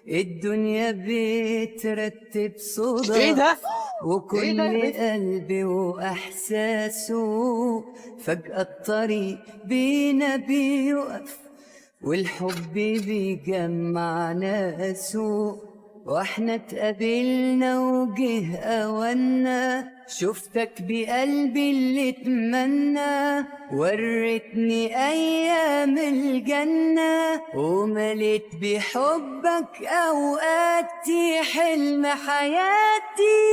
الدنيا بترتب صدى ايه ده؟ وكل إيه ده؟ قلبي وإحساسه فجأة الطريق بينا بيقف والحب بيجمع ناسه واحنا اتقابلنا وجه أولنا شفتك بقلبي اللي اتمنى وريتني أيام الجنة ومليت بحبك أوقاتي حلم حياتي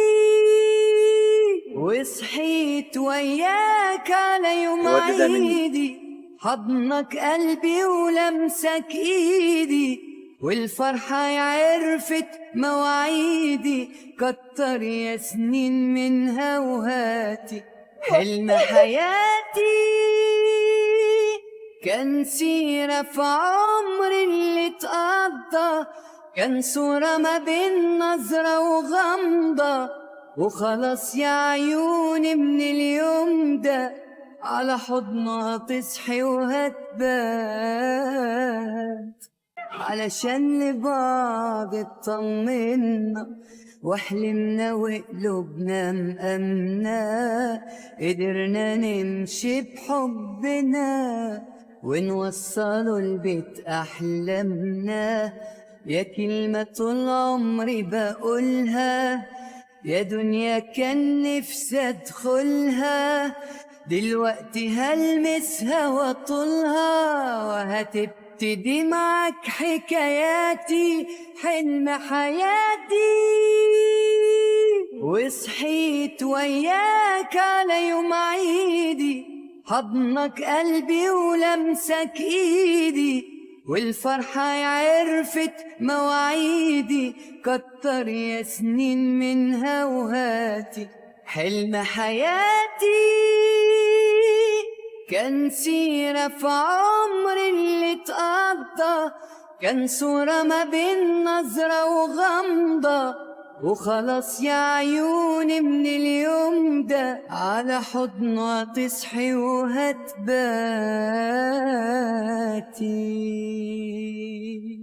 وصحيت وياك على يوم الواد ده مني. عيدي حضنك قلبي ولمسك ايدي والفرحة عرفت مواعيدي كتر يا سنين منها وهاتي حلم حياتي كان سيرة في عمري اللي اتقضى كان صورة ما بين نظرة وغمضة وخلاص يا عيوني من اليوم ده على حضنها تصحي وهتبات علشان لبعض اطمنا وحلمنا وقلوبنا مأمنة قدرنا نمشي بحبنا ونوصله لبيت أحلامنا يا كلمة طول عمري بقولها يا دنيا كان نفسي ادخلها دلوقتي هلمسها واطولها وهتبتدي معاك حكاياتي حلم حياتي وصحيت وياك على يوم عيدي حضنك قلبي ولمسك ايدي والفرحة عرفت مواعيدي كتر يا سنين منها وهاتي حلم حياتي كان سيرة في عمري اللي اتقضى كان صورة ما بين نظرة وغمضة وخلاص يا عيوني من اليوم ده على حضنها تصحي وهتباتي